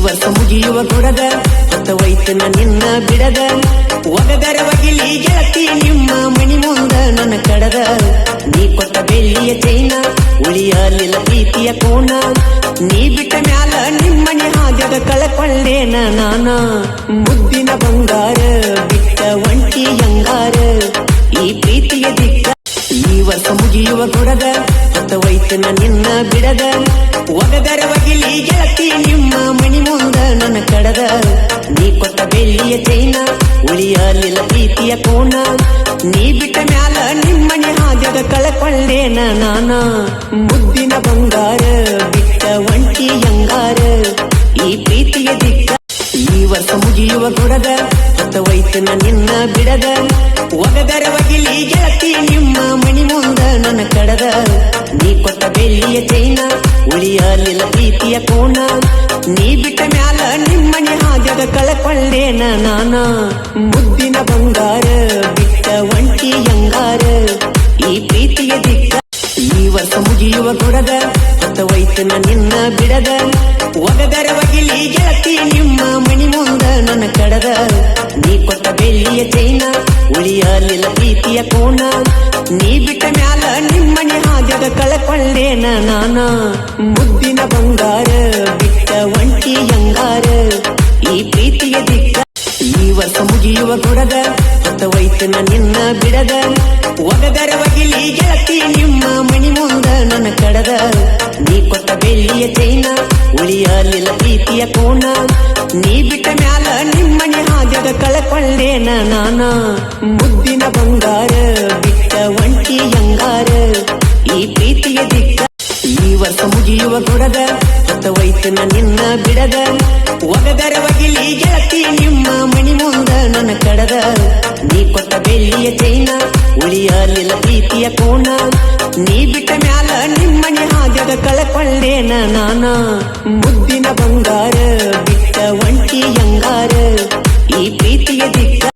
ವರ್ಷ ಮುಗಿಯುವ ಗುಡದ ಹೊತ್ತವೈತು ನಿನ್ನ ಬಿಡದ ಒಗದರ ಒಗಿಲಿ ಗೆಳತಿ ನಿಮ್ಮ ಮಣಿ ಮುಂದ ನನ್ನ ಕಡದ ನೀ ಕೊಟ್ಟ ಬೆಳ್ಳಿಯ ಚೈನ ಉಳಿಯಲಿಲ್ಲ ಪ್ರೀತಿಯ ಕೋಣ ನೀ ಬಿಟ್ಟ ಮ್ಯಾಲ ನಿಮ್ಮನೆ ಹಾದ್ಯಾಗ ಕಳಕೊಳ್ಳೇನ ನಾನ ಮುದ್ದಿನ ಬಂಗಾರ ಬಿಟ್ಟ ಒಂಟಿ ಅಂಗಾರ ಈ ಪ್ರೀತಿಯ ದಿಕ್ಕ ಈ ವರ್ಷ ಮುಗಿಯುವ ಗುಡದ ಹೊತ್ತವೈತು ನಿನ್ನ ಬಿಡದ ಒಗದರ ಒಗಿಲಿ ಗೆಳತಿ ನಿಮ್ಮ ಮಣಿ ಮುಂದ ನನ್ನ ಕಡದ ನೀ ಕೊಟ್ಟ ಬೆಳ್ಳಿಯ ಚೈನ ಉಳಿಯಲಿಲ್ಲ ಪ್ರೀತಿಯ ಕೋಣ ನೀ ಬಿಟ್ಟ ಮ್ಯಾಲ ನಿಮ್ಮನೆ ಹಾದ್ಯಾಗ ಕಳಕೊಳ್ಳೇನ ನಾನ ಮುದ್ದಿನ ಬಂಗಾರ ಬಿಟ್ಟ ಒಂಟಿ ಅಂಗಾರ ಈ ಪ್ರೀತಿಯ ದಿಕ್ಕ ಈ ವರ್ಷ ಮುಗಿಯುವ ಗುಡದ ಹೊತ್ತವೈತು ನಿನ್ನ ಬಿಡದ ಒಗದರ ಒಗಿಲಿ ಗೆಳತಿ ನಿಮ್ಮ ಮಣಿ ಮುಂದ ನನ್ನ ಕಡದ ನೀ ಕೊಟ್ಟ ಬೆಳ್ಳಿಯ ಚೈನ ಉಳಿಯಲಿಲ್ಲ ಪ್ರೀತಿಯ ಕೋಣ ನೀ ಬಿಟ್ಟ ಮ್ಯಾಲ ನಿಮ್ಮನೆ ಹಾದ್ಯಾಗ ಕಳಕೊಳ್ಳೇನ ನಾನ ಮುದ್ದಿನ ಬಂಗಾರ ಬಿಟ್ಟ ಒಂಟಿ ಅಂಗಾರ ಈ ಪ್ರೀತಿಯ ದಿಕ್ಕ ಈ ವರ್ಷ ಮುಗಿಯುವ ಗುಡದ ಹೊತ್ತವೈತು ನಿನ್ನ ಬಿಡದ ಒಗದರ ಒಗಿಲಿ ಗೆಳತಿ ನಿಮ್ಮ ಮಣಿ ಮುಂದ ನನ್ನ ಕಡದ ನೀ ಕೊಟ್ಟ ಬೆಳ್ಳಿಯ ಚೈನ ಉಳಿಯಲಿಲ್ಲ ಪ್ರೀತಿಯ ಕೋಣ ನೀ ಬಿಟ್ಟ ಮ್ಯಾಲ ನಿಮ್ಮನೆ ಹಾದ್ಯಾಗ ಕಳಕೊಳ್ಳೇನ ನಾನ ಮುದ್ದಿನ ಬಂಗಾರ ಬಿಟ್ಟ ಒಂಟಿ ಅಂಗಾರ ಈ ಪ್ರೀತಿಯ ದಿಕ್ಕ ಈ ವರ್ಷ ಮುಗಿಯುವ ಗುಡದ ಹೊತ್ತವೈತು ನಿನ್ನ ಬಿಡದ ಒಗದರ ಒಗಿಲಿ ಗೆಳತಿ ನಿಮ್ಮ ಮಣಿ ಮುಂದ ನನ್ನ ಕಡದ ನೀ ಕೊಟ್ಟ ಬೆಳ್ಳಿಯ ಚೈನ ಉಳಿಯಲಿಲ್ಲ ಪ್ರೀತಿಯ ಕೋಣ ನೀ ಬಿಟ್ಟ ಮ್ಯಾಲ ನಿಮ್ಮನೆ ಹಾದ್ಯಾಗ ಕಳಕೊಳ್ಳೇನ ನಾನ ಮುದ್ದಿನ ಬಂಗಾರ ಬಿಟ್ಟ ಒಂಟಿ ಅಂಗಾರ ಈ ಪ್ರೀತಿಯ ದಿಕ್ಕ ಈ ವರ್ಷ ಮುಗಿಯುವ ಗುಡದ ಹೊತ್ತವೈತು ನಿನ್ನ ಬಿಡದ ಒಗದರ ಒಗಿಲಿ ಗೆಳತಿ ನಿಮ್ಮ ಮಣಿ ಮುಂದ ನನ್ನ ಕಡದ ನೀ ಕೊಟ್ಟ ಬೆಳ್ಳಿಯ ಚೈನ ಉಳಿಯಲಿಲ್ಲ ಪ್ರೀತಿಯ ಕೋಣ ನೀ ಬಿಟ್ಟ ಮ್ಯಾಲ ನಿಮ್ಮನೆ ಹಾದ್ಯಾಗ ಕಳಕೊಳ್ಳೇನ ನಾನ ಮುದ್ದಿನ ಬಂಗಾರ ಬಿಟ್ಟ ಒಂಟಿ ಅಂಗಾರ ಈ ಪ್ರೀತಿಯ ದಿಕ್ಕ